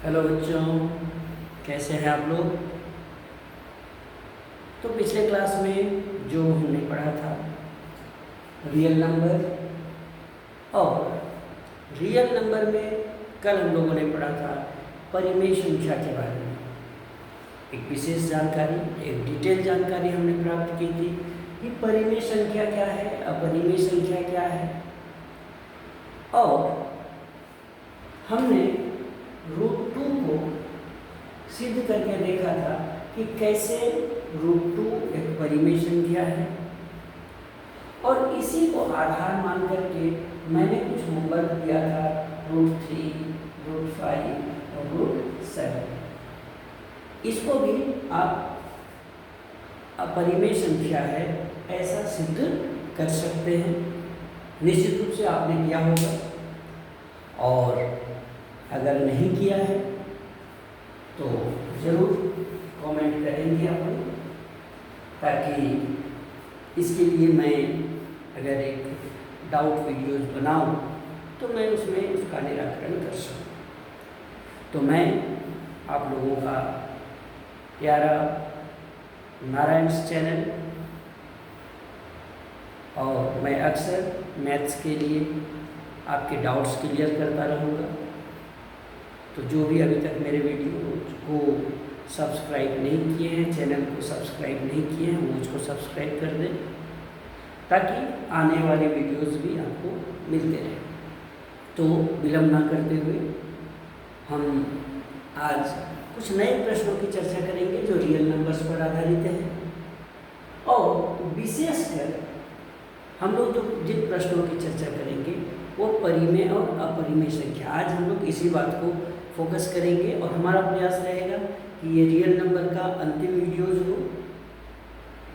Hello बच्चों, कैसे हैं आप लोग। तो पिछले क्लास में जो हमने पढ़ा था रियल नंबर, और रियल नंबर में कल हम लोगों ने पढ़ा था परिमेय संख्या के बारे में। एक विशेष जानकारी, एक डिटेल जानकारी हमने प्राप्त की थी कि परिमेय संख्या क्या है, अपरिमेय संख्या क्या है। और हमने √2 को सिद्ध करके देखा था कि कैसे √2 एक परिमेय संख्या है। और इसी को आधार मान करके मैंने कुछ होमवर्क दिया था √3, √5 और √7। इसको भी आप अपरिमेय संख्या है ऐसा सिद्ध कर सकते हैं। निश्चित रूप से आपने किया होगा, और अगर नहीं किया है तो ज़रूर कमेंट करेंगे आप लोग, ताकि इसके लिए मैं अगर एक डाउट वीडियोज बनाऊं तो मैं उसमें उसका निराकरण कर सकूं। तो मैं आप लोगों का प्यारा नारायण्स चैनल, और मैं अक्सर मैथ्स के लिए आपके डाउट्स क्लियर करता रहूँगा। तो जो भी अभी तक मेरे वीडियो को सब्सक्राइब नहीं किए हैं, चैनल को सब्सक्राइब नहीं किए हैं, वो उसको सब्सक्राइब कर दें, ताकि आने वाले वीडियोस भी आपको मिलते रहें। तो विलम्ब ना करते हुए हम आज कुछ नए प्रश्नों की चर्चा करेंगे जो रियल नंबर्स पर आधारित हैं। और विशेषकर हम लोग जो जिन प्रश्नों की चर्चा करेंगे वो परिमेय और अपरिमेय संख्या, आज हम लोग इसी बात को फोकस करेंगे। और हमारा प्रयास रहेगा कि ये रियल नंबर का अंतिम वीडियोज हो,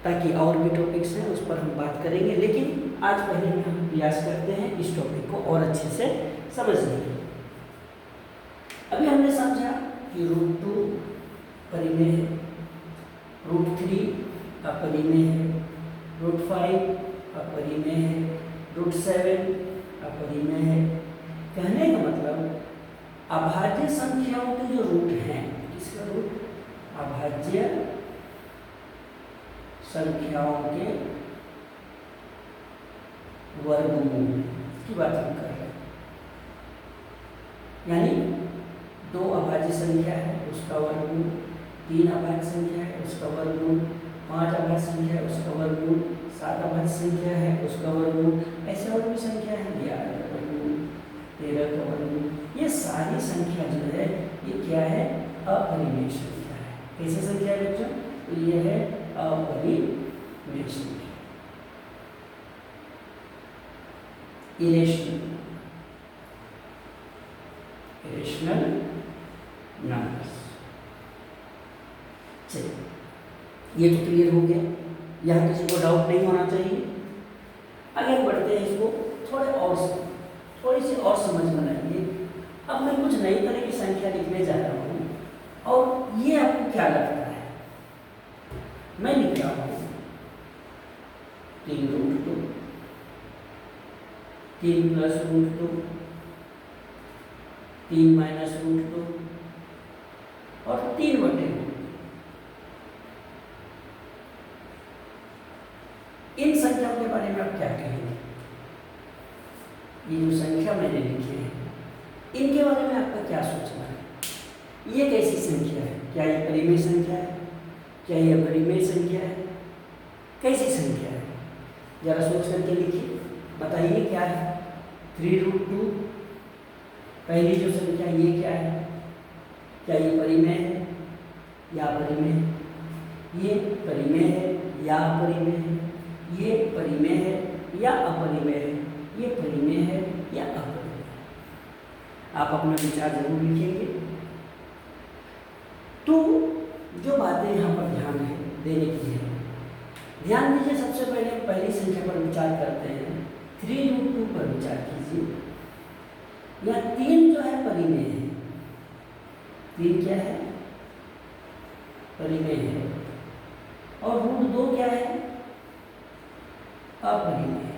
ताकि और भी टॉपिक्स हैं उस पर हम बात करेंगे। लेकिन आज पहले हम प्रयास करते हैं इस टॉपिक को और अच्छे से समझने की। अभी हमने समझा कि √2 परिमेय है, √3 अपरिमेय है, √5 अपरिमेय है, √7 अपरिमेय है। कहने का मतलब अभाज्य संख्याओं के जो रूट हैं, किसका रूट? अभाज्य संख्याओं के वर्गमूल की बात हम कर रहे हैं। यानी 2 अभाज्य संख्या है उसका वर्गमूल, 3 अभाज्य संख्या है उसका वर्गमूल, 5 अभाज्य संख्या है उसका वर्गमूल, 7 अभाज्य संख्या है उसका वर्गमूल, ऐसे और भी संख्या है, 11 का वर्गमूल, 13 का वर्गमूल। ये सारी संख्या जो है ये क्या है? अपरिमेय संख्या है। कैसी संख्या है बच्चों? तो ये है अपरिमेय संख्या, इरेशनल नंबर्स। चलिए, ये तो क्लियर हो गया, यहाँ किसी को डाउट नहीं होना चाहिए। आगे बढ़ते हैं, इसको थोड़ी सी और समझ बनाइए। अब मैं कुछ नई तरह की संख्या लिखने जा रहा हूँ, और ये आपको क्या लगता है? मैं लिख रहा हूँ 3 √2, 3 + √2, 3 - √2 और 3/2। इन संख्याओं के बारे में आप क्या कहेंगे? ये जो संख्या मैंने लिखी है, इनके बारे में आपका क्या सोचना है? ये कैसी संख्या है? क्या ये परिमेय संख्या है? क्या ये अपरिमेय संख्या है? कैसी संख्या है? जरा सोच करके लिखिए, बताइए क्या है। 3 √2 पहली जो संख्या, ये क्या है? क्या ये परिमेय है या अपरिमेय है? ये परिमेय है या अपरिमेय है? ये परिमेय है या अपरिमेय है? ये परिमेय है या अपरिमेय है? आप अपना विचार जरूर लिखेंगे। तो जो बातें यहाँ पर ध्यान देने की है, ध्यान दीजिए। सबसे पहले पहली संख्या पर विचार करते हैं, 3 √2 पर विचार कीजिए। यह 3 जो है परिमेय है। 3 क्या है? परिमेय है। और √2 क्या है? अपरिमेय है।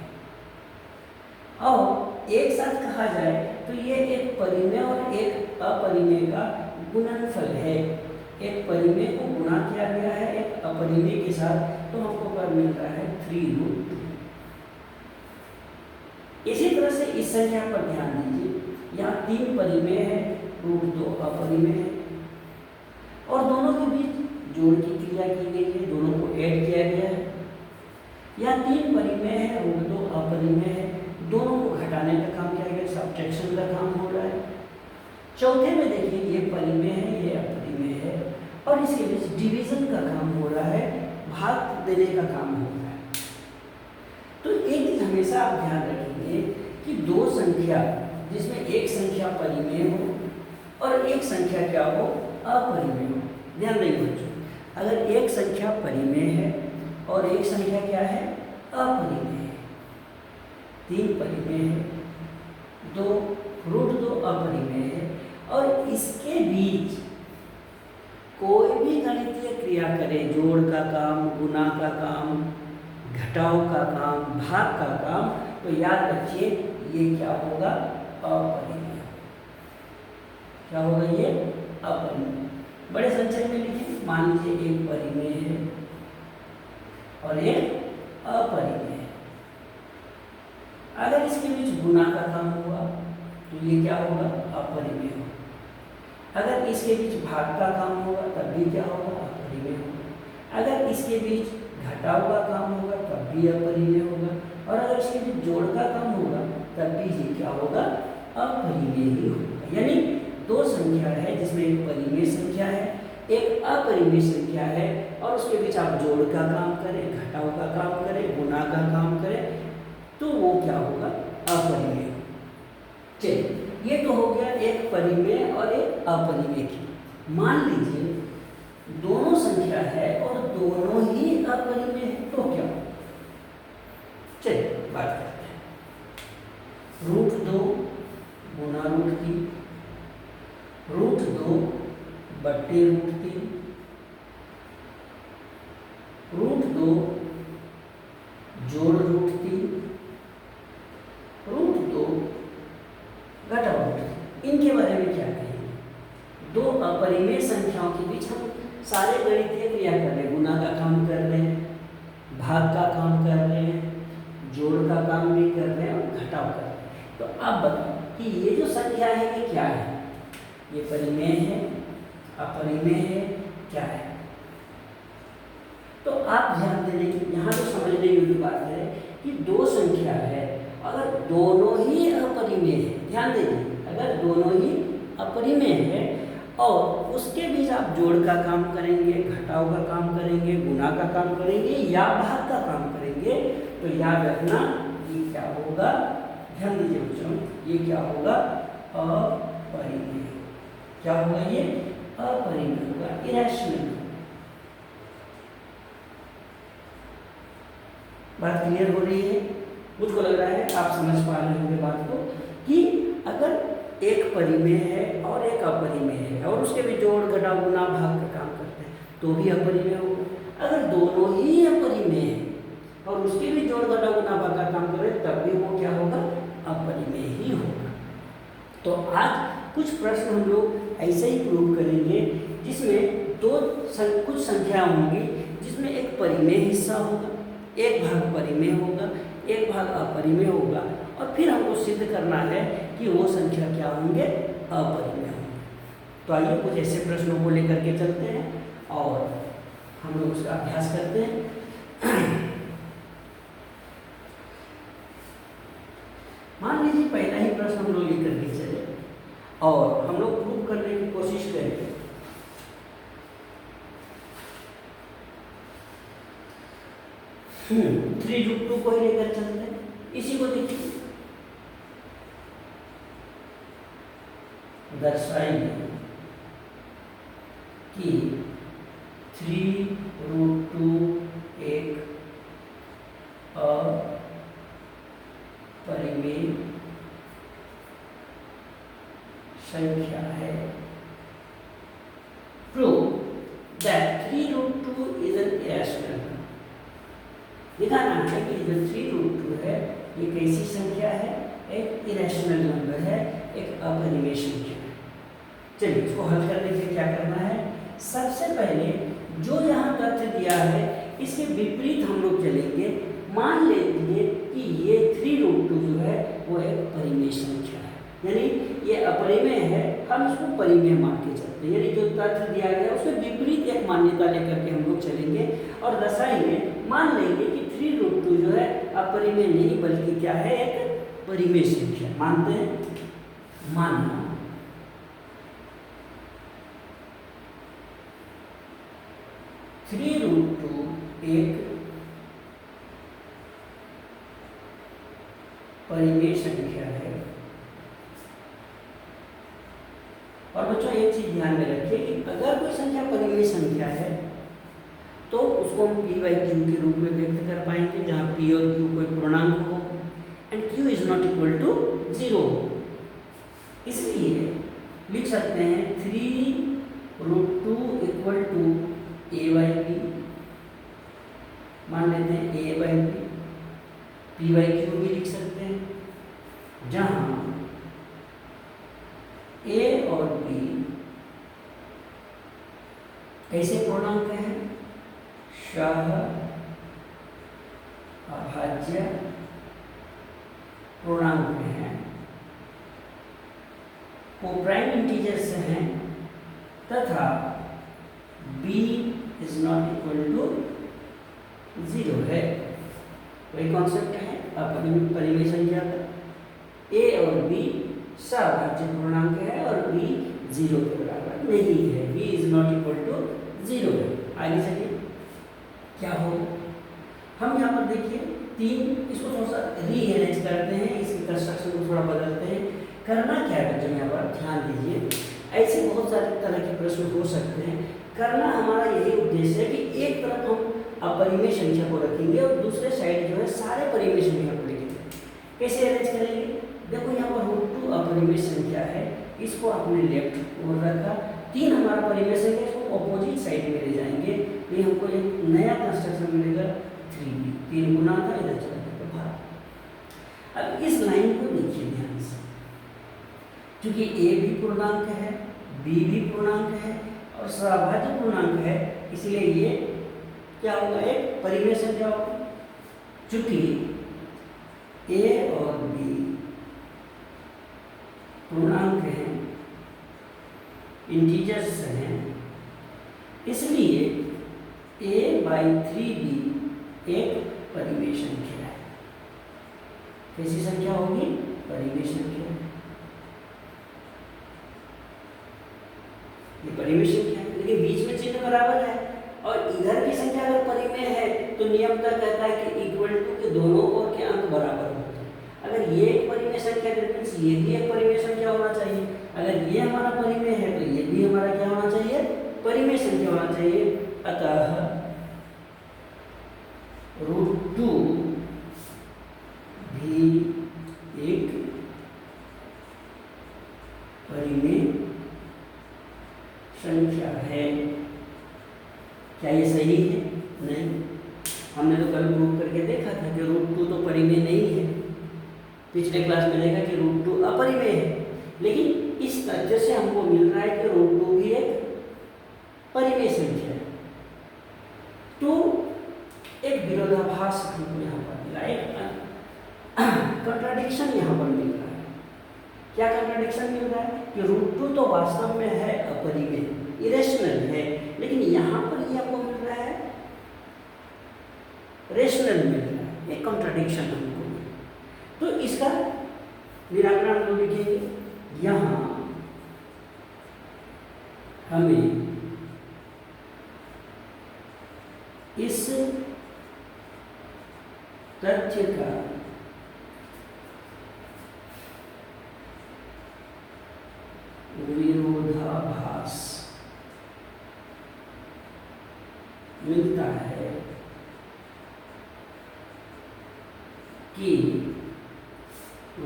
और एक साथ कहा जाए तो ये एक परिमेय और एक अपरिमेय का गुणनफल है। एक परिमेय को गुणा किया गया है एक अपरिमेय के साथ, तो हमको पर मिल रहा है 3√2। इसी तरह से इस संख्या पर ध्यान दीजिए, यहाँ 3 परिमेय है, √2 अपरिमेय है, और दोनों के बीच जोड़ की क्रिया की गई है, दोनों को ऐड किया गया है। यहाँ 3 परिमेय है, √2 अपरिमेय है, दोनों को घटाने का काम किया गया, सब्ट्रैक्शन का काम हो रहा है। चौथे में देखिए, ये परिमेय है, ये अपरिमेय है, और इसके बीच डिवीजन का काम हो रहा है, भाग देने का काम हो रहा है। तो एक चीज हमेशा आप ध्यान रखेंगे कि दो संख्या जिसमें एक संख्या परिमेय हो और एक संख्या क्या हो, अपरिमेय हो। ध्यान देंगे बच्चों, अगर एक संख्या परिमेय है और एक संख्या क्या है, अपरिमेय है, 3 परिमेय है, 2√2 अपरिमेय है, और इसके बीच कोई भी गणितीय क्रिया करें, जोड़ का काम, गुणा का काम, घटाव का काम, भाग का काम, तो याद रखिए ये क्या होगा, अपरिमेय। क्या होगा ये, अपरिमेय। बड़े संक्षेप में लिखें, मान लीजिए एक परिमेय है और एक अपरिमेय है। अगर इसके बीच गुणा का काम हुआ तो ये क्या होगा, अपरिमेय होगा। अगर इसके बीच भाग का काम होगा तब भी क्या होगा, अपरिमेय होगा। अगर इसके बीच घटाव का काम होगा तब भी अपरिमेय होगा, और अगर इसके बीच जोड़ का काम होगा तब भी ये क्या होगा, अपरिमेय ही होगा। यानी दो संख्या है जिसमें एक परिमेय संख्या है, एक अपरिमेय संख्या है, और उसके बीच आप जोड़ का काम करें, घटाव का काम करें, गुणा का काम करें, तो वो क्या होगा, अपरिमेय। चलिए, ये तो हो गया एक परिमेय और एक अपरिमेय की। मान लीजिए दोनों संख्या है और दोनों ही अपरिमेय है, तो क्या? चलिए बात करते हैं। √2 गुना √3, √2 बट्टे √3, √2 जोड़ √3, √2 घटाव √3। इनके बारे में क्या कहेंगे? दो अपरिमेय संख्याओं के बीच हम सारे गणितीय क्रिया कर रहे हैं, गुणा का काम कर रहे हैं, भाग का काम कर रहे हैं, जोड़ का काम भी कर रहे हैं और घटाव कर रहे हैं। तो आप बताओ कि ये जो संख्या है ये क्या है? ये परिमेय है, अपरिमेय है, क्या है? तो आप ध्यान देने की यहाँ तो समझने योग्य बात है कि दो संख्या है, अगर दोनों ही अपरिमेय है, ध्यान दीजिए, अगर दोनों ही अपरिमेय है और उसके बीच आप जोड़ का काम करेंगे, घटाव का काम करेंगे, गुणा का काम करेंगे या भाग का काम करेंगे, तो याद रखना ये क्या होगा, ध्यान दीजिए बच्चों, ये क्या होगा, अपरिमेय। क्या होगा ये? अपरिमेय होगा, इरेशनल। बात क्लियर हो रही है? मुझको लग रहा है आप समझ पा रहे होंगे बात को, कि अगर एक परिमेय है और एक अपरिमेय है और उसके भी जोड़ घटाव गुणा भाग का काम करते हैं तो भी अपरिमेय होगा। अगर दोनों ही अपरिमेय है और उसके भी जोड़ घटाव गुणा भाग का काम करें तब भी वो क्या होगा, अपरिमेय ही होगा। तो आज कुछ प्रश्न हम लोग ऐसे ही प्रूव करेंगे जिसमें कुछ संख्या होंगी जिसमें एक परिमेय हिस्सा होगा, एक भाग परिमेय होगा, एक भाग अपरिमेय होगा, और फिर हमको सिद्ध करना है कि वो संख्या क्या होंगे, अपरिमेय होंगे। तो आइए कुछ ऐसे प्रश्नों को लेकर के चलते हैं और हम लोग उसका अभ्यास करते हैं। मान लीजिए पहला ही प्रश्न हम लोग लेकर के चले और हम लोग प्रूव करने की कोशिश करें। थ्री रूट टू को ही लेकर चलते हैं, इसी को देखिए, दर्शाइए कि 3√2 एक अपरिमेय संख्या है। Prove that 3√2 is an irrational number. दिखाना है कि जो 3√2 है ये कैसी संख्या है, एक इरेशनल नंबर है, एक अपरिमेय संख्या है। चलिए इसको हल करने के लिए क्या करना है, सबसे पहले जो यहाँ तथ्य दिया है इसके विपरीत हम लोग चलेंगे। मान लेंगे कि ये 3√2 जो है वो एक परिमेय संख्या है, यानी ये अपरिमेय है, हम इसको परिमेय मान के चलते हैं। यानी जो तथ्य दिया गया उसके विपरीत एक मान्यता लेकर के हम लोग चलेंगे और दर्शाएंगे। मान लेंगे कि 3√2 जो है अपरिमेय नहीं बल्कि क्या है, एक परिमेय संख्या। मानते हैं, मानना 3√2 एक परिमेय संख्या है। और बच्चों एक चीज ध्यान में रखिए कि अगर कोई संख्या परिमेय संख्या है तो उसको हम p बाई क्यू के रूप में व्यक्त कर पाएंगे, जहां p और q कोई पूर्णांक हो and q is not equal to 0। इसलिए लिख सकते हैं 3√2 equal to a by b। मान लेते हैं a by b, p by Q भी लिख सकते हैं, जहां a और b कैसे पूर्णांक हैं, सह अभाज्य पूर्णांक हैं, वो प्राइम इंटीजर्स हैं तथा b is not equal to 0 है। वही कॉन्सेप्ट है परिमेय संख्या का। a और b सह पूर्णांक है और b 0 के बराबर नहीं है, b is not equal to 0 है। आगे चलिए क्या हो, हम यहाँ पर देखिए 3, इसको थोड़ा सा रीअरेंज करते हैं, इसकी कंस्ट्रक्शन को थोड़ा बदलते हैं। करना क्या है बच्चों, यहाँ पर ध्यान दीजिए, ऐसे बहुत सारे तरह के प्रश्न हो सकते हैं। करना हमारा यही उद्देश्य है कि एक तरफ हम अपरिमेय संख्या को रखेंगे और दूसरे साइड जो है सारे परिमेय संख्या को लिखेंगे। कैसे अरेंज करेंगे, देखो यहाँ पर √2 अपरिमेय संख्या है, इसको आपने लेफ्ट ओर रखा। 3 हमारा परिमेय संख्या, इसको ऑपोजिट साइड में ले जाएंगे, ये हमको एक नया कंस्ट्रक्शन मिलेगा 3b। 3 गुना था, इधर चला जाएगा भाग। अब इस लाइन को देखिए ध्यान से, क्योंकि a भी पूर्णांक है, b भी पूर्णांक है और सभाज्य पूर्णांक है, इसलिए ये क्या होगा, एक परिमेय संख्या होगा। चूंकि a और b पूर्णांक हैं, इंटीजर्स हैं, इसलिए a/3b एक परिमेय संख्या है। कैसी संख्या होगी, परिमेय संख्या। ये परिमेय संख्या है, लेकिन बीच में चिन्ह बराबर है और इधर की संख्या अगर परिमेय है तो नियम तक कहता है कि इक्वल टू के दोनों ओर के अंक बराबर होते हैं। अगर ये एक परिमेय संख्या है तो ये भी एक परिमेय संख्या होना चाहिए। अगर ये हमारा परिमेय है तो ये भी हमारा क्या होना चाहिए, परिमेय संख्या होना चाहिए। अतः √2 भी एक परिमेय संख्या है। क्या ये सही है? नहीं, हमने तो कल प्रूव करके देखा था कि √2 तो परिमेय नहीं है। पिछले क्लास में देखा कि √2 अपरिमेय है, लेकिन इस तथ्य से हमको मिल रहा है कि √2 भी एक परिमेय संख्या है। तो एक विरोधाभास हमको यहाँ पर मिला, एक कंट्राडिक्शन यहाँ पर मिल रहा है। क्या कंट्राडिक्शन मिल रहा है कि √2 तो वास्तव में है अपरिमेय, इरेशनल है, लेकिन यहाँ पर ये आपको मिल रहा है रेशनल मिल रहा है। एक कंट्राडिक्शन हमको। तो इसका निराकरण हम लिखेंगे। यहाँ हमें इस तथ्य का विरोधाभास मिलता है कि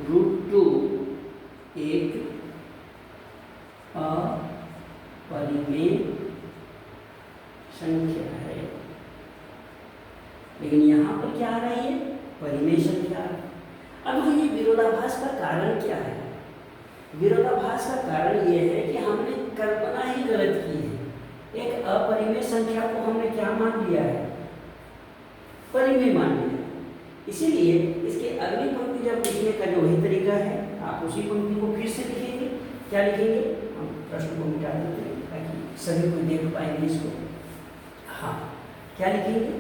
√2 एक अपरिमेय संख्या है, लेकिन यहाँ पर क्या आ रही है, परिमेय संख्या। अब ये विरोधाभास का कारण क्या है? विरोधाभास का कारण यह है कि हमने कल्पना ही गलत की है। एक अपरिमेय संख्या को हमने क्या मान लिया है? परिमेय मान लिया। इसीलिए इसके अगली पंक्ति जब लिखने का जो वही तरीका है, आप उसी पंक्ति को फिर से लिखेंगे। क्या लिखेंगे? हम प्रश्न को मिटा देते हैं ताकि सभी को देख पाएंगे इसको। हाँ, क्या लिखेंगे?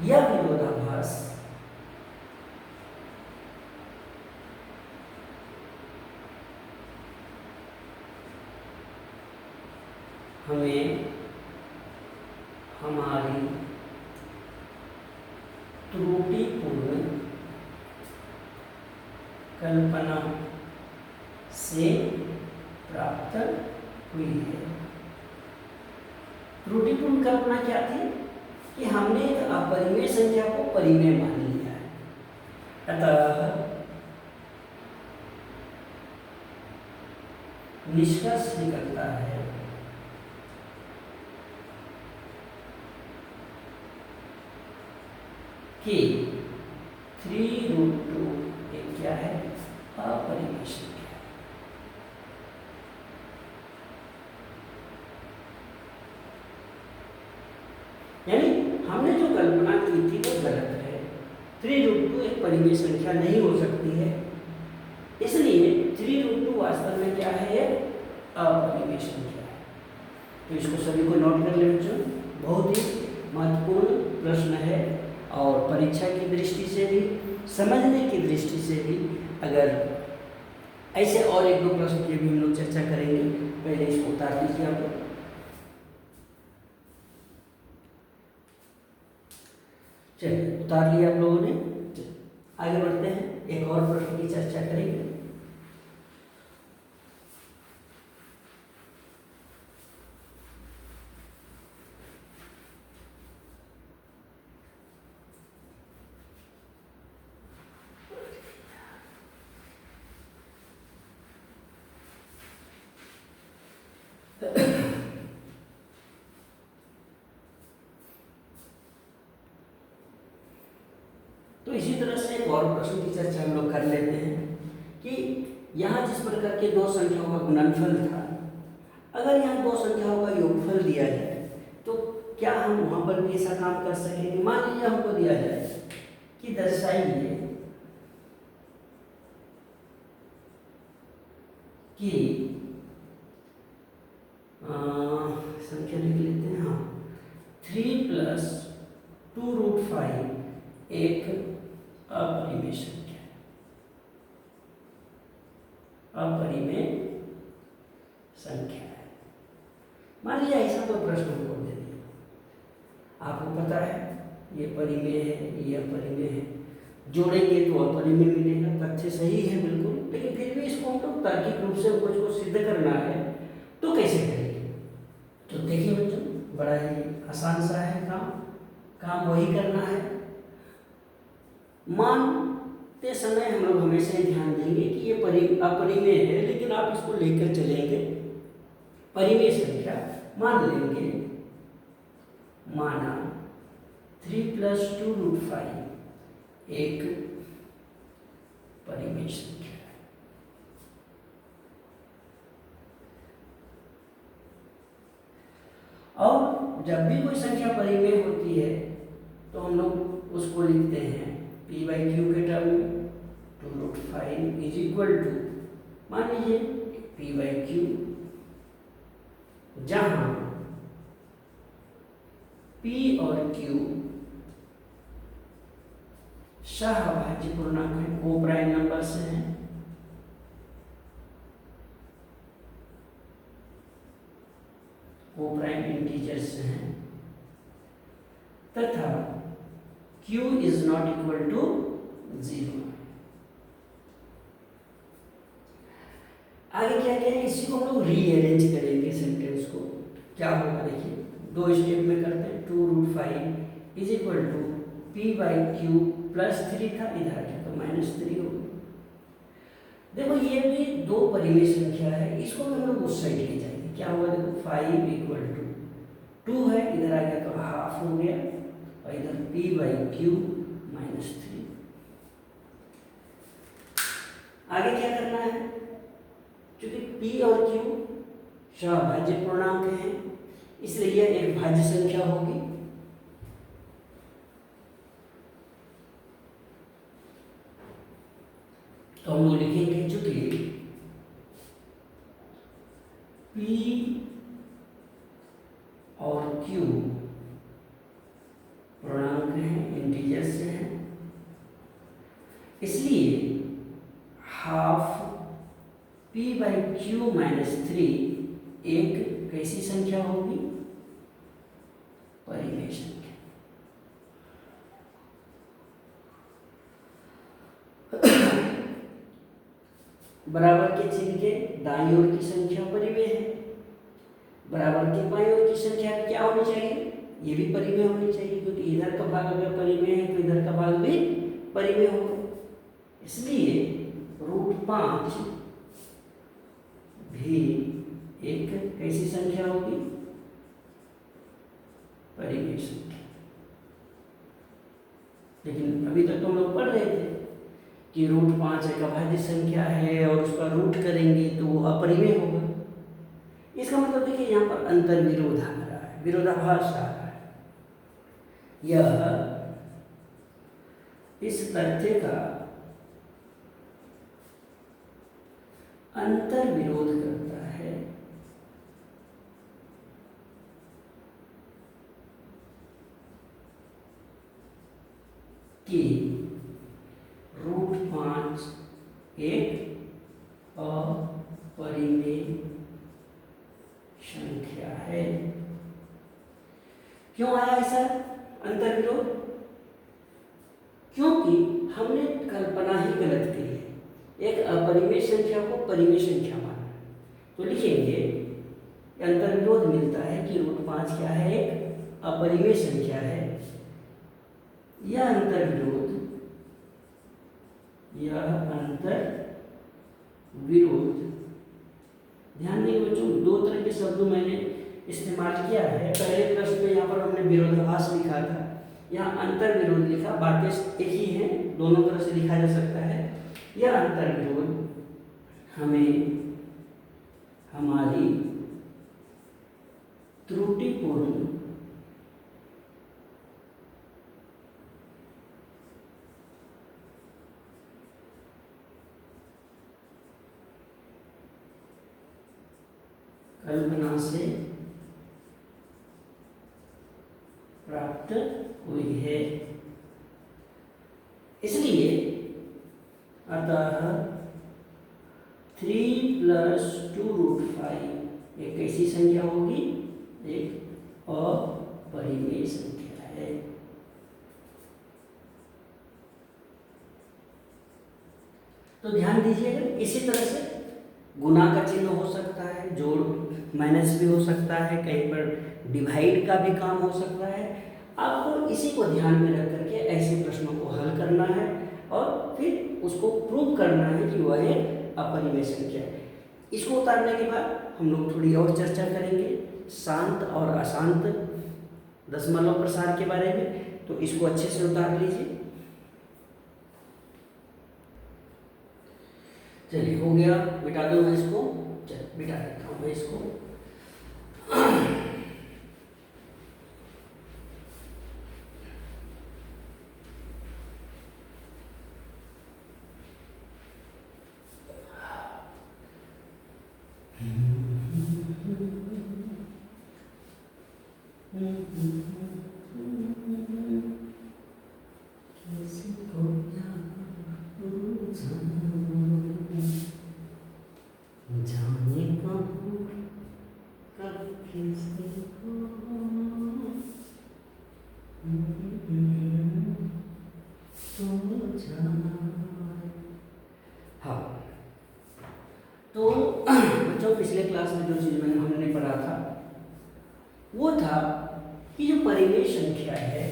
यह विरोधाभास हमें हमारी त्रुटिपूर्ण कल्पना से प्राप्त हुई है। त्रुटिपूर्ण कल्पना क्या थी? कि हमने एक अपरिमेय संख्या को परिमेय मान लिया है। अतः निष्कर्ष निकलता है कि 3√2 एक क्या है? अपरिमेय संख्या। यानी हमने जो कल्पना की थी वो गलत है। 3√2 एक परिमेय संख्या नहीं हो सकती है, इसलिए 3√2 वास्तव में क्या है? अपरिमेय संख्या है। तो इसको सभी को नोट कर ले बच्चों, बहुत ही महत्वपूर्ण प्रश्न है और परीक्षा की दृष्टि से भी, समझने की दृष्टि से भी, अगर ऐसे और एक दो प्रश्न की भी हम लोग चर्चा करेंगे। पहले इसको उतार लीजिए आप लोग। चलिए, उतार लिया आप लोगों ने। आगे बढ़ते हैं, एक और प्रश्न की चर्चा करेंगे। तो इसी तरह से एक और प्रश्न की चर्चा हम लोग कर लेते हैं कि यहाँ जिस प्रकार के दो संख्याओं का गुणनफल था, अगर यहाँ दो संख्याओं का योगफल दिया जाए तो क्या हम वहाँ पर भी ऐसा काम कर सकेंगे? मान लीजिए हमको दिया जाए कि दर्शाइए कि संख्या लिख लेते हैं। हाँ, 3 + 2√5 एक अपरिमेय संख्या है। अपरिमेय संख्या है। मान लीजिए ऐसा कोई प्रश्न हमको दे दिया, आपको पता है ये परिमेय है, ये अपरिमेय है, जोड़ेंगे तो अपरिमेय मिलेगा। तथ्य सही है बिल्कुल, लेकिन फिर भी इसको हम लोग तार्किक रूप से कुछ को सिद्ध करना है, तो कैसे करेंगे? तो देखिए बच्चों, बड़ा ही आसान सा है काम वही करना है। मानते समय हम लोग हमेशा ही ध्यान देंगे कि ये अपरिमेय है, लेकिन आप इसको लेकर चलेंगे परिमेय संख्या मान लेंगे। माना 3 + 2√5 एक परिमेय संख्या है। और जब भी कोई संख्या परिमेय होती है तो हम लोग उसको लिखते हैं p/q के टर्म में। 2√5 इज इक्वल टू, मान लीजिए p/q, जहां p और q सहभाज्य पूर्णांक है, को-प्राइम नंबर से हैं। को-प्राइम इंटीजर से हैं, तथा q is not equal to 0। आगे क्या करेंगे? इसी को हम लोग रीअरेंज करेंगे सेंटेंस को। क्या होगा देखिए, दो स्टेप में करते हैं। 2√5 इज इक्वल टू p/q +3 था, इधर आ गया तो -3 हो गया। देखो ये भी दो परिमेय संख्या है, इसको हम लोग उस साइड ले जाएंगे। क्या होगा देखो, 5 = 2 है, इधर आ गया तो हाफ हो गया, और इधर p/q -3। आगे क्या करना है, क्योंकि p और q सभाज्य पूर्णांक हैं, इसलिए यह एक भाज्य संख्या होगी। तो हम लोग लिखेंगे चूंकि p और q पूर्णांक हैं, इंटीजर्स हैं, इसलिए हाफ p/q - 3 एक कैसी संख्या होगी, परिमेय संख्या। बराबर के चिन्ह के दाईं ओर की संख्या परिमेय है, बराबर के बाईं ओर की संख्या क्या होनी चाहिए, ये भी परिमेय होनी चाहिए, क्योंकि इधर का भाग अगर परिमेय है तो इधर का भाग भी परिमेय होगा। इसलिए √5 भी एक कैसी संख्या होगी, परिमेय संख्या। लेकिन अभी तक तो हम लोग पढ़ रहे थे कि √5 एक अभाज्य संख्या है और उसका रूट करेंगे तो वो अपरिमेय होगा। इसका मतलब देखिए यहाँ पर अंतर विरोध आ रहा है, विरोधाभास आ रहा है। यह इस तथ्य का अंतर विरोध करता है कि √5 एक अपरिमेय संख्या है। क्यों आया ऐसा अंतर विरोध, क्योंकि हमने कल्पना ही गलत की है, एक अपरिमेय संख्या को परिमेय संख्या माना। तो लिखेंगे अंतर विरोध मिलता है कि √5 क्या है, एक अपरिमेय संख्या है। यह अंतर विरोध ध्यान देंगे बच्चों, दो तरह के शब्दों मैंने इस्तेमाल किया है। पहले प्रश्न में यहाँ पर हमने विरोधाभास लिखा था, यहाँ अंतर विरोध लिखा, बातें एक ही हैं, दोनों तरह से लिखा जा सकता है। यह अंतर विरोध हमें हमारी त्रुटिपूर्ण कल्पना से प्राप्त हुई है। इसलिए अतः 3 + 2√5 एक कैसी संख्या होगी, एक अपरिमेय संख्या है। तो ध्यान दीजिएगा, इसी तरह से गुना का चिन्ह हो सकता है, जोड़ माइनस भी हो सकता है, कहीं पर डिवाइड का भी काम हो सकता है। आपको इसी को ध्यान में रख करके ऐसे प्रश्नों को हल करना है और फिर उसको प्रूव करना है कि वह एक अपरिमेय संख्या है। इसको उतारने के बाद हम लोग थोड़ी और चर्चा करेंगे शांत और अशांत दशमलव प्रसार के बारे में। तो इसको अच्छे से उतार लीजिए। चलिए हो गया, मिटा दो मैं इसको, चल मिटा देता हूँ मैं इसको। हाँ, तो बच्चों पिछले क्लास में जो चीज़ हमने पढ़ा था वो था कि जो परिमेय संख्या है,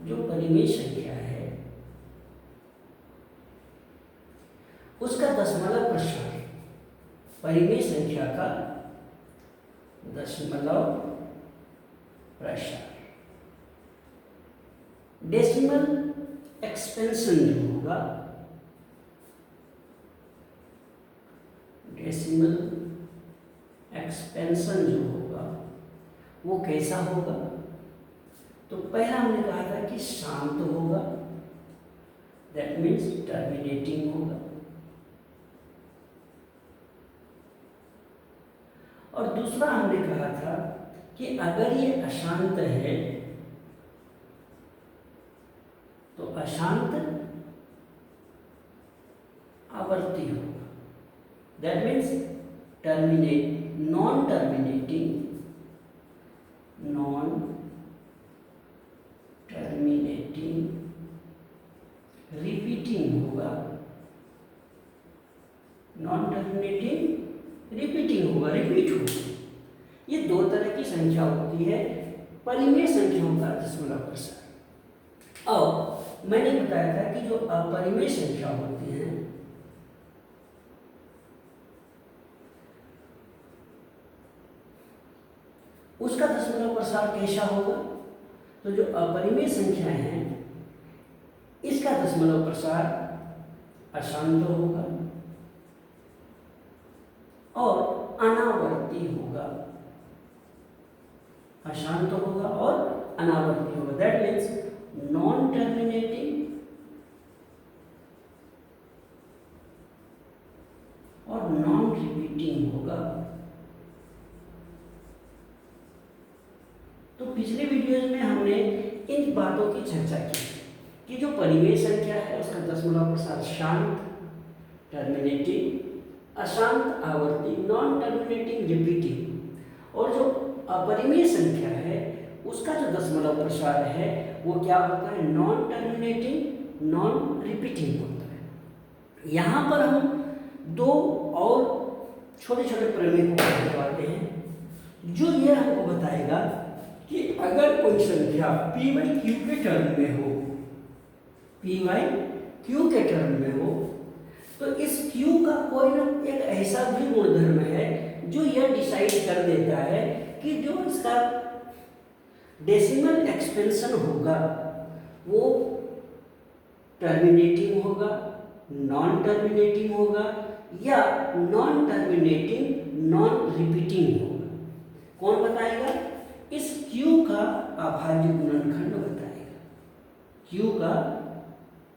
जो परिमेय संख्या है उसका दशमलव प्रसार, परिमेय संख्या का दशमलव प्रसार, डेसिमल एक्सपेंशन जो होगा, डेसिमल एक्सपेंशन जो होगा वो कैसा होगा? तो पहला हमने कहा था कि शांत होगा, दैट मीन्स टर्मिनेटिंग होगा। और दूसरा हमने कहा था कि अगर ये अशांत है तो अशांत आवर्ती होगा, that means terminate non terminating repeating होगा, नॉन टर्मिनेटिंग रिपीटिंग होगा, रिपीट होगा। ये दो तरह की संख्या होती है परिमेय संख्याओं का दशमलव प्रसार। अब मैंने बताया था कि जो अपरिमेय संख्या होती हैं उसका दशमलव प्रसार कैसा होगा? तो जो अपरिमेय संख्याएं हैं इसका दशमलव प्रसार अशांत होगा और अनावर्ती होगा, अशांत होगा और अनावर्ती होगा, दैट मीन्स नॉन टर्मिनेटिंग और नॉन रिपीटिंग होगा। तो पिछले वीडियोज में हमने इन बातों की चर्चा की कि जो परिमेय संख्या है उसका दशमलव प्रसार शांत टर्मिनेटिंग, अशांत आवर्ती नॉन टर्मिनेटिंग रिपीटिंग, और जो अपरिमेय संख्या है उसका जो दशमलव प्रसार है वो क्या होता है? नॉन टर्मिनेटिंग नॉन रिपीटिंग होता है। यहाँ पर हम दो और छोटे छोटे प्रमेय को पढ़ने वाले हैं जो ये हमको बताएगा कि अगर कोई संख्या p बाई क्यू के टर्म में हो, p बाई क्यू के टर्म में हो, तो इस q का कोई ना एक ऐसा भी गुणधर्म है जो यह डिसाइड कर देता है कि जो इसका डेसिमल एक्सपेंशन होगा वो टर्मिनेटिंग होगा, नॉन टर्मिनेटिंग होगा या नॉन टर्मिनेटिंग नॉन रिपीटिंग होगा। कौन बताएगा? इस Q का अभाज्य गुणनखंड बताएगा, Q का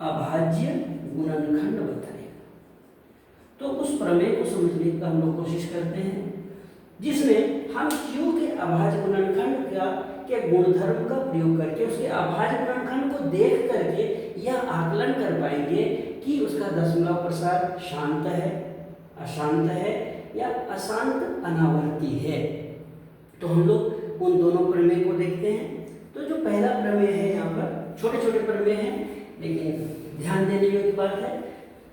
अभाज्य गुणनखंड बताएगा। तो उस प्रमेय को समझने का हम लोग कोशिश करते हैं जिसमें हम Q के अभाज्य गुणनखंड के गुणधर्म का प्रयोग करके उसके अभाज्य गुणनखंड को देख करके यह आकलन कर पाएंगे कि उसका दशमलव प्रसार शांत है, अशांत है या अशांत अनावर्ती है। तो हम लोग उन दोनों प्रमेय को देखते हैं। तो जो पहला प्रमेय है, यहाँ पर छोटे छोटे प्रमेय हैं लेकिन ध्यान देने योग्य बात है।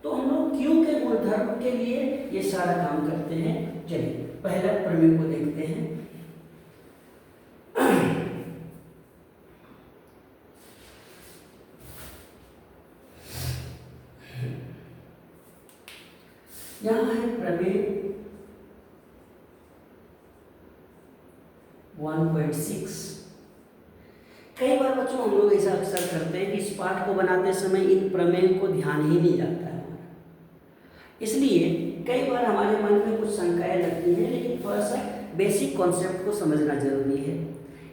तो हम लोग Q के गुणधर्म के लिए ये सारा काम करते हैं। चलिए पहला प्रमेय को देखते हैं। यहाँ है प्रमेय 1.6। कई बार बच्चों हम लोग ऐसा अक्सर करते हैं कि इस पाठ को बनाते समय इन प्रमेय को ध्यान ही नहीं जाता है, इसलिए कई बार हमारे मन में कुछ शंकाएं लगती हैं, लेकिन थोड़ा सा बेसिक कॉन्सेप्ट को समझना जरूरी है।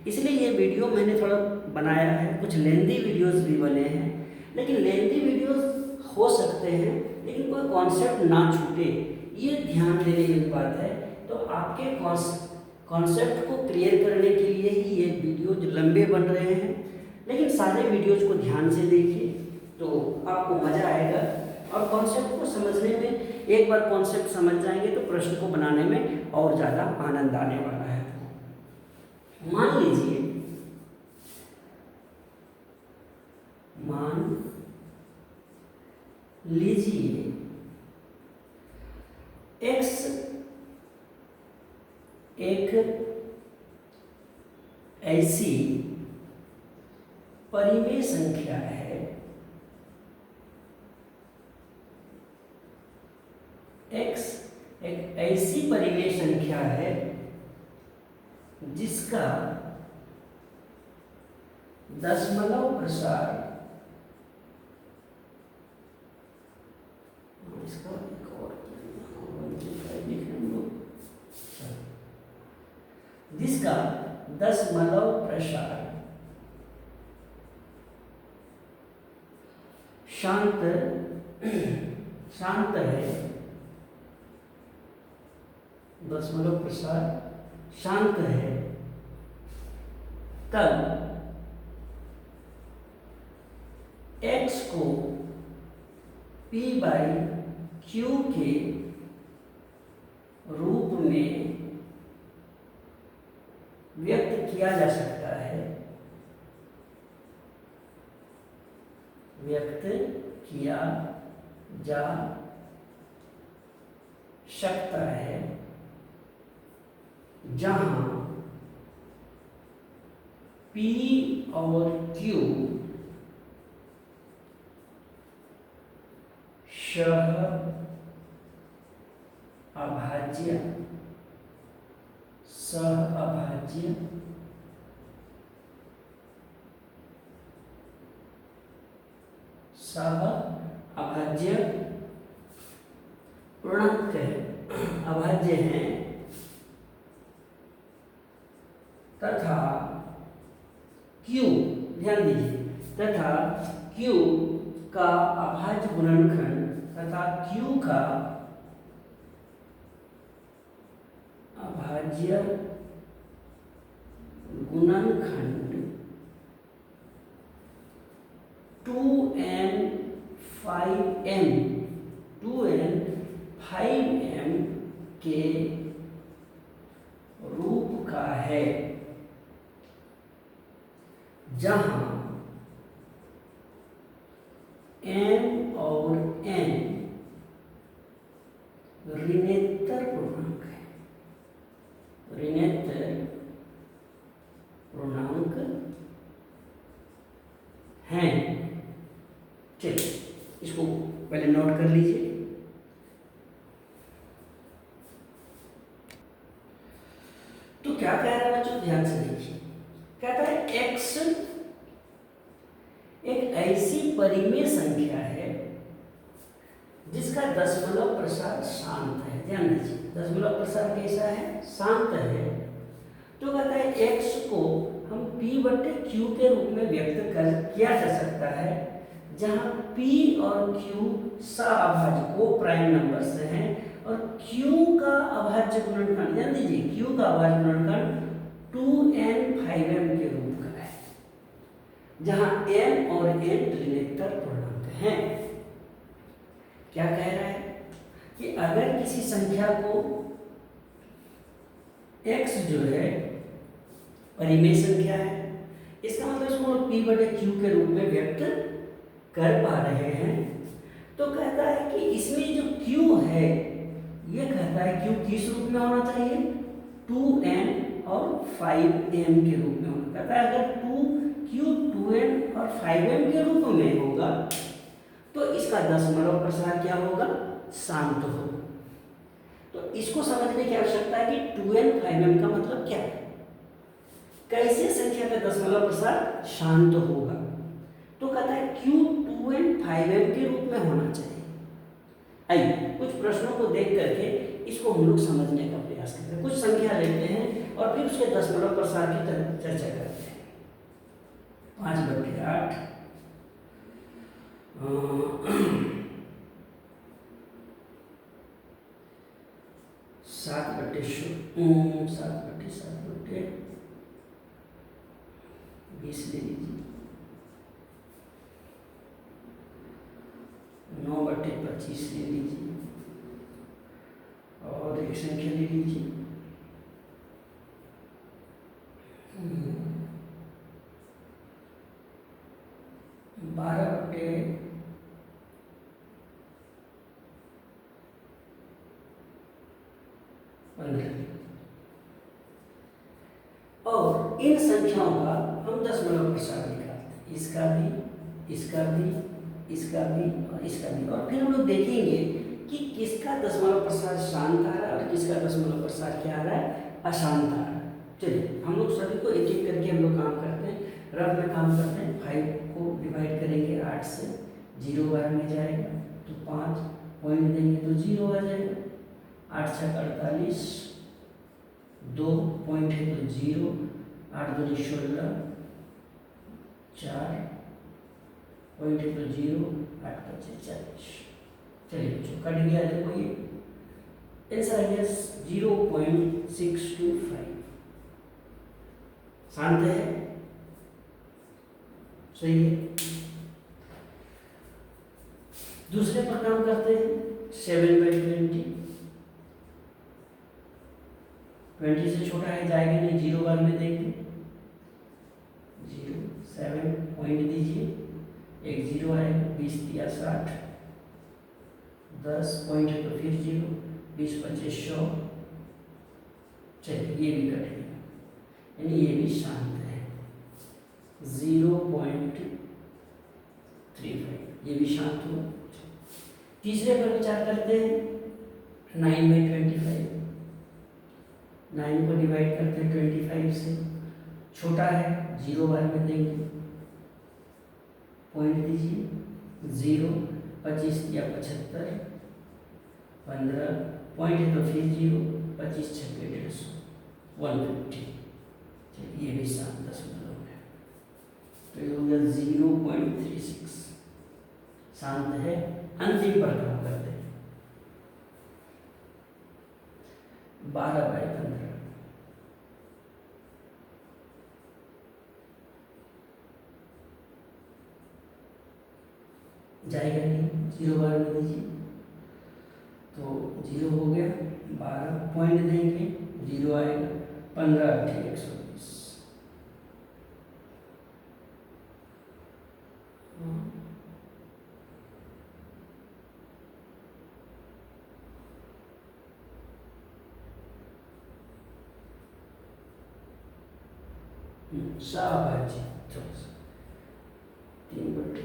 इसलिए ये वीडियो मैंने थोड़ा बनाया है। कुछ लेंदी वीडियोस भी बने हैं, लेकिन लेंदी वीडियोस हो सकते हैं लेकिन कोई कॉन्सेप्ट ना छूटे, ये ध्यान देने की बात है। तो आपके कॉन्सेप्ट को क्लियर करने के लिए ही ये वीडियो जो लंबे बन रहे हैं, लेकिन सारे वीडियोज को ध्यान से देखिए तो आपको मज़ा आएगा। और कॉन्सेप्ट को समझने में, एक बार कॉन्सेप्ट समझ जाएंगे तो प्रश्न को बनाने में और ज़्यादा आनंद आने वाला है। मान लीजिए x एक ऐसी परिमेय संख्या है, x एक ऐसी परिमेय संख्या है जिसका दशमलव प्रसार इसका एक और लिख हम लोग, जिसका दशमलव प्रसार शांत शांत है, दशमलव प्रसार शांत है, तब x को p/q के रूप में व्यक्त किया जा सकता है, व्यक्त किया जा सकता है, जहां p और q सह अभाज्य पूर्णांक अभाज्य हैं तथा Q, ध्यान दीजिए, तथा Q का अभाज्य गुणनखंड तथा Q का अभाज्य गुणनखंड 2n 5m के रूप का है, जहां m और n ऋणोत्तर पूर्णांक है, ऋणोत्तर पूर्णांक हैं। चलिए इसको पहले नोट कर लीजिए। तो क्या कह रहा है बच्चों, ध्यान से देखिए, कहता है x एक ऐसी परिमेय संख्या है जिसका दशमलव प्रसार शांत है। ध्यान दीजिए, दशमलव प्रसार कैसा है, शांत है। तो कहता है x को हम p/q के रूप में व्यक्त किया जा सकता है, जहां p और q सअभाज्य को प्राइम नंबर से हैं और q का अभाज्य गुणनखंड, ध्यान दीजिए, q का अभाज्य गुणनखंड 2n 5m के रूप का है, जहां m और n ऋणोत्तर पूर्णांक हैं। क्या कह रहा है कि अगर किसी संख्या को x जो है परिमेय संख्या है, इसका मतलब इसको p/q के रूप में व्यक्त कर पा रहे हैं, तो कहता है कि इसमें जो q है, ये कहता है q किस रूप में होना चाहिए, 2n और 5m के रूप में होना। कहता है अगर q 2n और 5m के रूप में होगा तो इसका दशमलव प्रसार क्या होगा, शांत होगा। तो इसको समझने की आवश्यकता है कि 2n 5m का मतलब क्या है, कैसे संख्या का दशमलव प्रसार शांत होगा। तो कहता है q 2n 5m के रूप में होना चाहिए। आइए कुछ प्रश्नों को देख करके इसको हम लोग समझने का प्रयास करते हैं। कुछ संख्या लेते हैं और फिर उसके दशमलव प्रसार की चर्चा करते हैं। 5/8 7/20 ले लीजिए, 9/25 ले लीजिए और एक संख्या ले लीजिए 12/15। और इन संख्याओं का हम दशमलव प्रसार निकालते हैं, इसका भी, इसका भी, इसका भी और इसका भी, और फिर हम लोग देखेंगे कि किसका दशमलव प्रसार शांत आ रहा है और किसका दशमलव प्रसार क्या आ रहा है, अशांत आ रहा है। चलिए हम लोग सभी को एक एक करके हम लोग काम करते हैं, रफ में काम करते हैं। 5 को डिवाइड करेंगे 8 से, 0 बार में जाएगा तो 5, पॉइंट देंगे तो 0 आ जाएगा। 8 छक 48, 2 पॉइंट है तो 0, 8 दूनी 16, 4 पॉइंट है तो 0, 8 पच्चीस 40। चलिए बच्चों कट गया, देखो ये आंसर आ गया 0.625। शांत है, सही है। दूसरे पर काम करते हैं। 7/20, 20 से छोटा है जाएगा नहीं, 0 बार में देंगे 0, 7 पॉइंट दीजिए, एक 0 आएगा, 20 दिया 60, 10 पॉइंट है तो फिर 0, 20 25 100। चलिए ये भी कट गया, यानी ये भी शांत है। 0.35 ये भी शांत हुआ। तीसरे पर विचार करते हैं। 9/25, 9 को डिवाइड करते हैं 25 से, छोटा है 0 बार में देंगे, पॉइंट दीजिए 0, 25 या 75, 15 पॉइंट है तो फिर 0, 25 छक्के 150, 150। ये भी 7.0 है, तो ये हो गया 0.36। शांत है। अंतिम पर काम करते हैं। 12/15, जाएगा नहीं, 0 बार में दीजिए तो 0 हो गया, 12 पॉइंट देंगे 0 आएगा, 15 8 120। 3/5।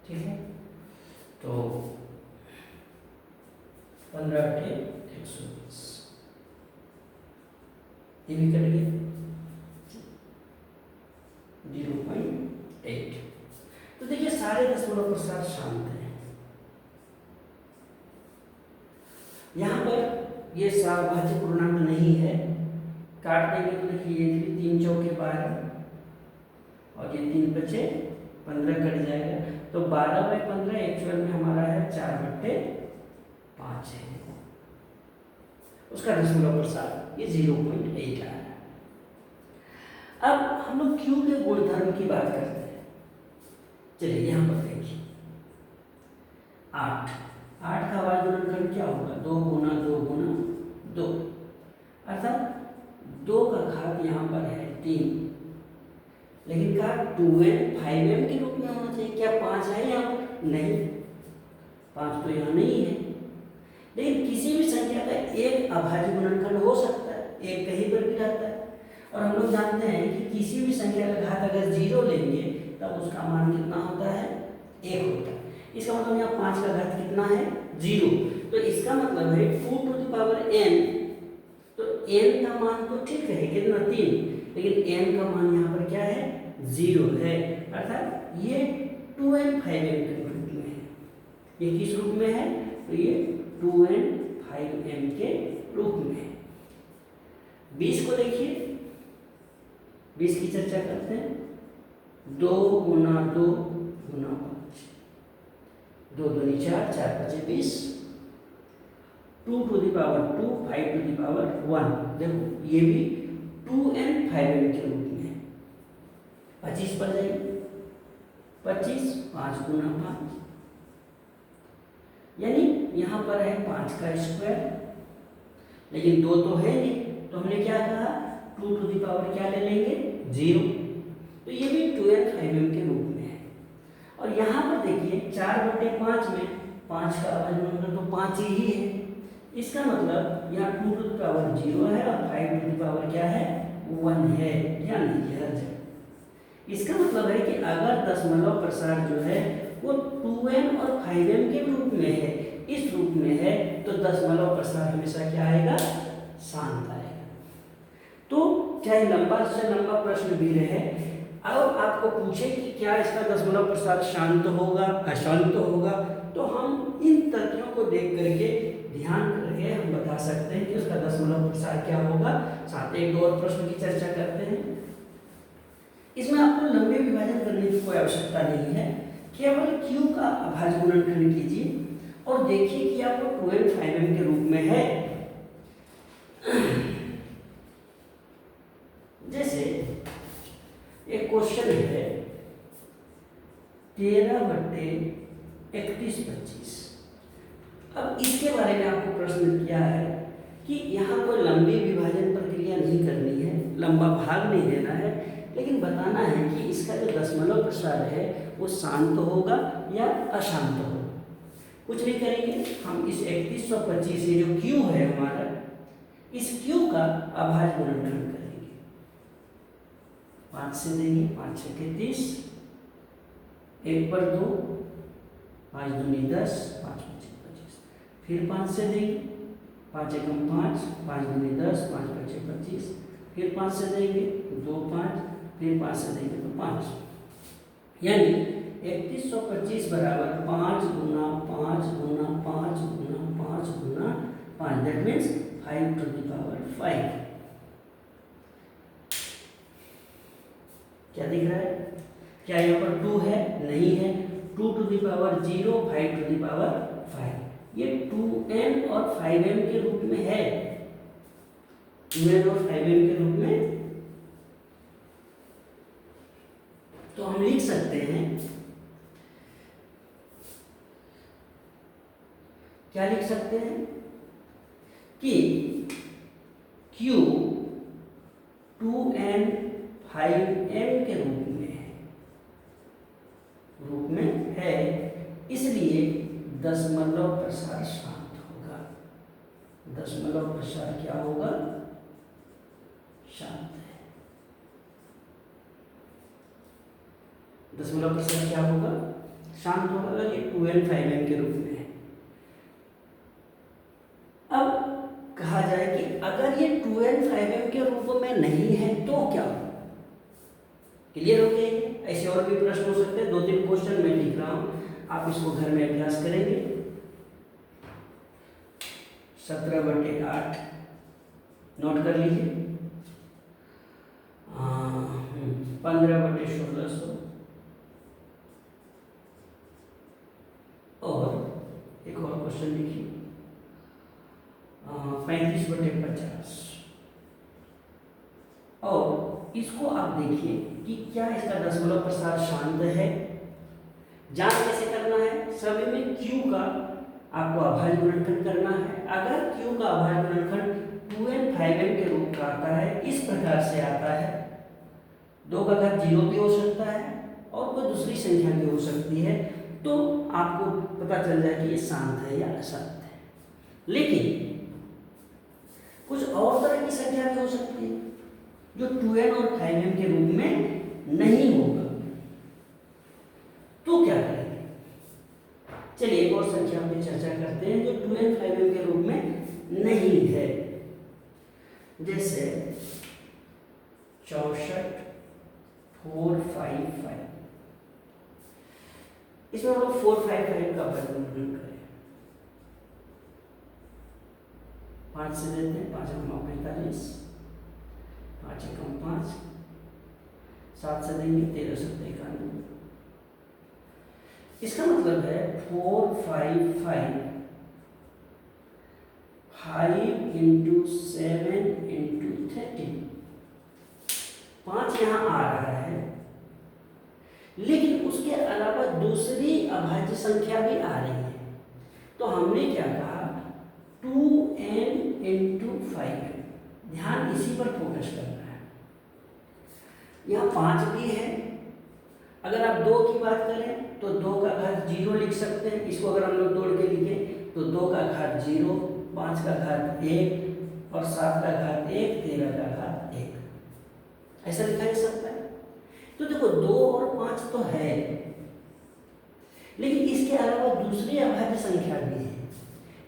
ठीक है, तो 15 8 120, ये भी कट गया 0.8। तो देखिए सारे दशमलव प्रसाद शांत हैं। यहाँ पर ये सभाज्य पूर्णांक नहीं है, काट देंगे तो देखिए ये भी 3 चौके 12 और ये 3 बचे 15 कट जाएगा, तो 12/15 एक्चुअल में हमारा है 4/5 है। उसका दशमलव प्रसाद ये 0.8 आ रहा है। अब हम लोग क्यूब के गुणधर्म की बात करते हैं। चलिए यहाँ पर देखिए 8 का अभाज्य गुणनखंड क्या होगा? 2 गुना 2 गुना 2, अर्थात 2 का घात यहाँ पर है 3, लेकिन कहा 2n 5m के रूप में होना चाहिए। क्या 5 है यहाँ पर? नहीं, 5 तो यहाँ नहीं है। लेकिन किसी भी संख्या का एक अभाज्य गुणनखंड हो सकता है, एक कहीं पर भी रहता है। और हम लोग जानते हैं कि किसी भी संख्या का घात अगर 0 लेंगे तब उसका मान कितना होता है? 1 होता है। इसका मतलब यहाँ 5 का घात कितना है? 0। तो इसका मतलब है 2n, तो n का मान तो ठीक है कितना 3, लेकिन n का मान यहाँ पर क्या है? 0 है, अर्थात ये 2n 5m के रूप में है। ये किस रूप में है? तो ये 2n 5m के रूप में है। 20 को देखिए, 20 की चर्चा करते हैं। 2 गुना 2 गुना 5, 2 दूनी 4, 4 5 20, 2 to the power 2, 5 to the power 1। देखो ये भी 2n 5m के रूप में है। 25 पर जाइए, 25 5 गुना 5, यानी यहाँ पर है 5 का स्क्वायर, लेकिन 2 तो है नहीं, तो हमने क्या कहा? 2 to the power क्या ले लेंगे? 0। तो ये भी 2n 5m के रूप में है। और यहाँ पर देखिए 4/5 में 5 का अभाज्य गुणनखंड तो 5 ही है। इसका मतलब यहाँ 2 to the power 0 है और 5 to the power क्या है? 1 है। ध्यान दीजिए हर जगह। इसका मतलब है कि अगर दशमलव प्रसार जो है वो 2n और 5m के रूप में है, इस रूप में है, तो दशमलव प्रसार हमेशा क्या आएगा? शांत आएगा। तो चाहे लंबा से लंबा प्रश्न भी रहे, अब आपको पूछे कि क्या इसका दशमलव प्रसार शांत होगा अशांत होगा, तो हम इन तथ्यों को देख करके ध्यान करके हम बता सकते हैं कि उसका दशमलव प्रसार क्या होगा। साथ ही एक दो और प्रश्न की चर्चा करते हैं। इसमें आपको लंबे विभाजन करने की कोई आवश्यकता नहीं है, केवल Q का अभाज्य गुणनखंड कीजिए और देखिए कि आपको 2n 5m के रूप में है। जैसे एक क्वेश्चन है 13/31/25। अब इसके बारे में आपको प्रश्न किया है कि यहाँ कोई लंबी विभाजन प्रक्रिया नहीं करनी है, लंबा भाग नहीं देना है, लेकिन बताना है कि इसका जो दशमलव प्रसार है वो शांत होगा या अशांत होगा। कुछ नहीं करेंगे, हम इस 3125 ये जो Q है हमारा, इस Q का अभाज्य गुणनखंड करेंगे। 5 से देंगे, 5 6 30, 1 पर 2, 5 दूनी 10, 5 5 25। फिर 5 से देंगे, 5 एकम 5, 5 दूनी 10, 5 5 25। फिर 5 से देंगे, 2 5, फिर 5 से देंगे तो 5, यानी 3125 बराबर 5 गुना 5 गुना 5 गुना 5 गुना 5, that means 5 to the power 5। क्या दिख रहा है? क्या यहाँ पर 2 है? नहीं है। 2 to the power 0, 5 to the power 5, ये 2n और 5m के रूप में है। 2n और 5m के रूप में तो हम लिख सकते हैं, क्या लिख सकते हैं कि Q 2n 5m के रूप में है, इसलिए दशमलव प्रसार शांत होगा। दशमलव प्रसार क्या होगा? शांत है। दशमलव प्रसार क्या होगा? शांत होगा। ये 2n 5m के रूप में है। अब कहा जाए कि अगर ये 2n 5m के रूप में नहीं है तो क्या होगा? क्लियर हो गया? ऐसे और भी प्रश्न हो सकते हैं। 2-3 क्वेश्चन मैं लिख रहा हूं, आप इसको घर में अभ्यास करेंगे। 17/8 नोट कर लीजिए। 15/1600 और एक और क्वेश्चन लिखिए 35/50। और इसको आप देखिए कि क्या इसका दशमलव प्रसार शांत है। जांच कैसे करना है? सभी में Q का आपको अभाज्य गुणनखंड करना है। अगर Q का अभाज्य गुणनखंड 2n 5m के रूप का आता है, इस प्रकार से आता है, 2 का घात 0 भी हो सकता है और कोई दूसरी संख्या भी हो सकती है, तो आपको पता चल जाए कि ये शांत है या अशांत है। लेकिन कुछ और तरह की संख्या भी हो सकती है जो 2n और 5m के रूप में नहीं होगा, तो क्या करेंगे? चलिए एक और संख्या पे चर्चा करते हैं जो 2n 5m के रूप में नहीं है। जैसे 64 455, इसमें हम लोग 455 का वर्गमूल करें। 5 से देते हैं, 5 गुना 45, 5 एकम 5, 7 से देंगे 13 7 91। इसका मतलब है 455 5 इंटू 7 इंटू 30। 5 यहाँ आ रहा है, लेकिन उसके अलावा दूसरी अभाज्य संख्या भी आ रही है। तो हमने क्या कहा? 2n into 5m। ध्यान इसी पर फोकस करना है। यहाँ 5 भी है। अगर आप 2 की बात करें तो 2 का घात 0 लिख सकते हैं। इसको अगर हम लोग तोड़ के लिखें तो 2 का घात 0, 5 का घात 1 और 7 का घात 1, 13 का घात 1, ऐसा लिखा जा सकता है। तो देखो 2 और 5 तो है, लेकिन इसके अलावा दूसरी अभाज्य संख्या भी है।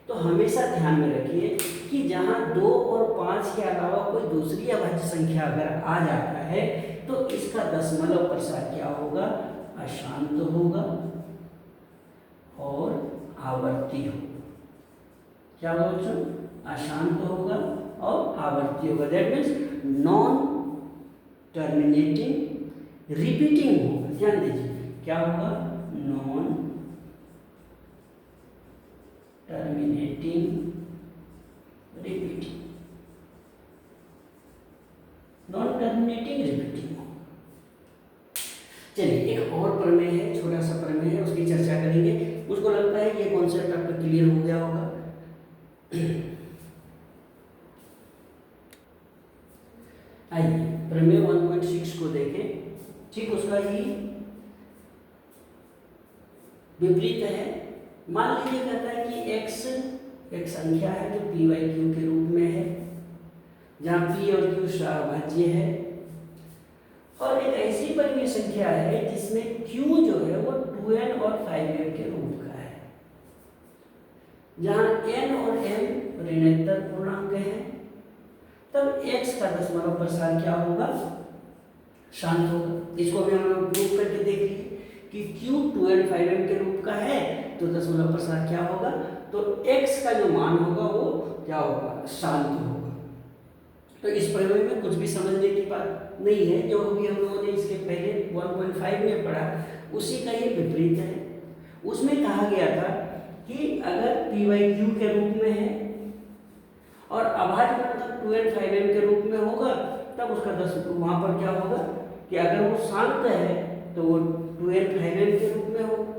तो हमेशा ध्यान में रखिए कि जहाँ 2 और 5 के अलावा कोई दूसरी अभाज्य संख्या अगर आ जाता है तो इसका दशमलव प्रसार क्या होगा, अशांत होगा और आवर्ती होगा। क्या होगा बच्चों, अशांत होगा और आवर्ती होगा। That means non terminating repeating होगा। ध्यान दीजिए क्या होगा, non terminating repeating, non terminating repeating. चलिए एक और प्रमेय है, छोटा सा प्रमेय है, उसकी चर्चा करेंगे। मुझको लगता है ये कॉन्सेप्ट आपका क्लियर हो गया होगा। आइए प्रमेय 1.6 को देखें। ठीक उसका ही विपरीत है। मान लीजिए कहता है कि x एक संख्या है जो p बाई क्यू के रूप में है, जहाँ p और q सभाज्य है, और एक ऐसी परिमेय संख्या है जिसमें q जो है वो 2n और 5m के रूप का है, जहाँ n और m ऋणात्मक पूर्णांक है। तब x का दशमलव प्रसार क्या होगा, शांत होगा। इसको भी हम लोग प्रूव करके देख लिए कि q 2n 5m के रूप का है तो दशमलव प्रसार क्या होगा, तो x का जो मान होगा वो क्या होगा, शांत होगा। तो इस प्रमेय में कुछ भी समझने की बात नहीं है, जो भी हम लोगों ने इसके पहले 1.5 में पढ़ा उसी का ये विपरीत है। उसमें कहा गया था कि अगर p बाई क्यू के रूप में है और अभाज्य गुणनखंड 2n 5m के रूप में होगा, तब उसका वहाँ पर क्या होगा कि अगर वो शांत है तो वो 2n 5m के रूप में होगा।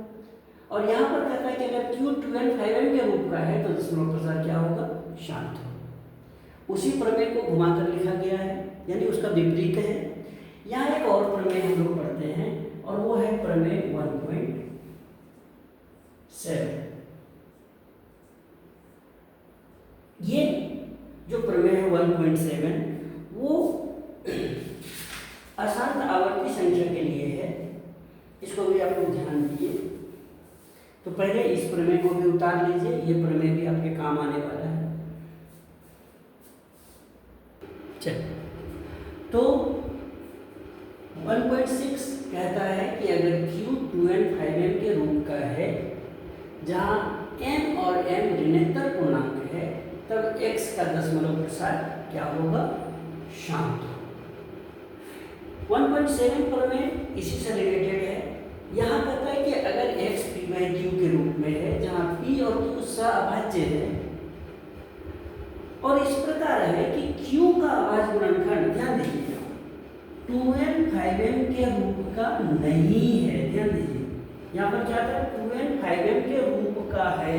और यहाँ पर कहता है कि अगर q 2n 5m के रूप का है तो दशमलव प्रसार क्या होगा, शांत होगा। उसी प्रमेय को घुमाकर लिखा गया है, यानी उसका विपरीत है। यहाँ एक और प्रमेय हम लोग पढ़ते हैं और वो है प्रमेय 1.7। ये जो प्रमेय है 1.7 वो अशांत आवर्ती संख्या के लिए है। इसको भी आप लोग ध्यान दीजिए। तो पहले इस प्रमेय को भी उतार लीजिए, ये प्रमेय भी आपके काम आने वाला है। चलिए तो 1.6 कहता है कि अगर q 2n 5m के रूप का है, जहाँ n और m ऋणात्मक पूर्णांक है, तब x का दशमलव प्रसार क्या होगा, शांत होगा। 1.7 प्रमेय इसी से रिलेटेड है। यहाँ कहता है कि अगर x p बाई q के रूप में है, जहाँ p और q सभाज्य है, और इस प्रकार है कि q का अभाज्य गुणनखंड, ध्यान दीजिए, 2n 5m के रूप का नहीं है। ध्यान दीजिए यहाँ पर क्या था, 2n 5m के रूप का है,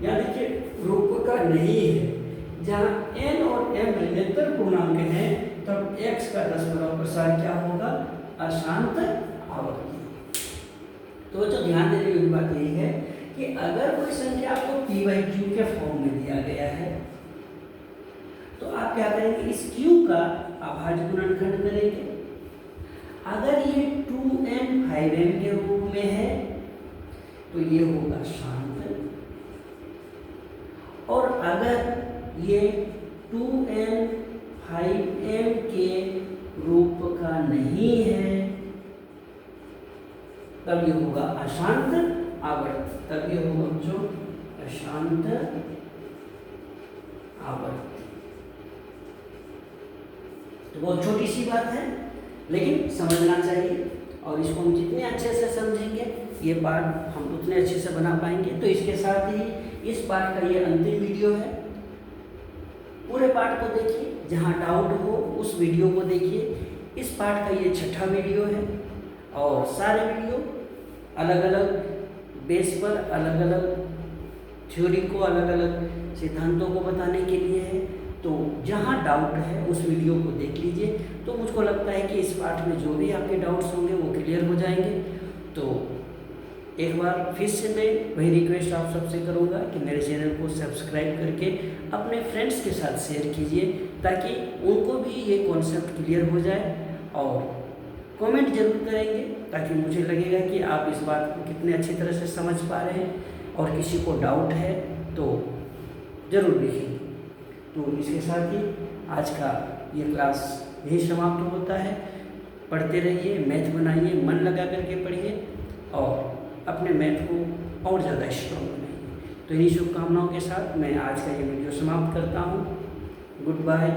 यहाँ देखिए रूप का नहीं है। जहाँ n और m ऋणात्मक पूर्णांक है, तब x का दशमलव प्रसार क्या होगा, अशांत आवर्ती। तो जो ध्यान देने की बात यही है कि अगर कोई संख्या आपको p बाई क्यू के फॉर्म में दिया गया है, तो आप क्या करेंगे, इस q का अभाज्य गुणनखंड करेंगे। अगर ये 2n 5m के रूप में है तो ये होगा शांत, और अगर ये 2n 5m के रूप का नहीं है तब ये होगा अशांत आवर्त। तब ये होगा जो अशांत आवर्त। तो बहुत छोटी सी बात है लेकिन समझना चाहिए, और इसको हम जितने अच्छे से समझेंगे ये पाठ हम उतने अच्छे से बना पाएंगे। तो इसके साथ ही इस पाठ का ये अंतिम वीडियो है। पूरे पाठ को देखिए, जहाँ डाउट हो उस वीडियो को देखिए। इस पाठ का ये छठा वीडियो है, और सारे वीडियो अलग अलग बेस पर अलग अलग थ्योरी को, अलग अलग सिद्धांतों को बताने के लिए है। तो जहाँ डाउट है उस वीडियो को देख लीजिए। तो मुझको लगता है कि इस पाठ में जो भी आपके डाउट्स होंगे वो क्लियर हो जाएंगे। तो एक बार फिर से मैं वही रिक्वेस्ट आप सबसे करूँगा कि मेरे चैनल को सब्सक्राइब करके अपने फ्रेंड्स के साथ शेयर कीजिए, ताकि उनको भी ये कॉन्सेप्ट क्लियर हो जाए। और कमेंट जरूर करेंगे ताकि मुझे लगेगा कि आप इस बात को कितने अच्छी तरह से समझ पा रहे हैं। और किसी को डाउट है तो ज़रूर लिखिए। तो इसके साथ ही आज का ये क्लास यही समाप्त होता है। पढ़ते रहिए, मैथ बनाइए, मन लगा करके पढ़िए और अपने मैथ को और ज़्यादा स्ट्रॉन्ग बनाइए। तो इन्हीं शुभकामनाओं के साथ मैं आज का ये वीडियो समाप्त करता हूँ। Good bye.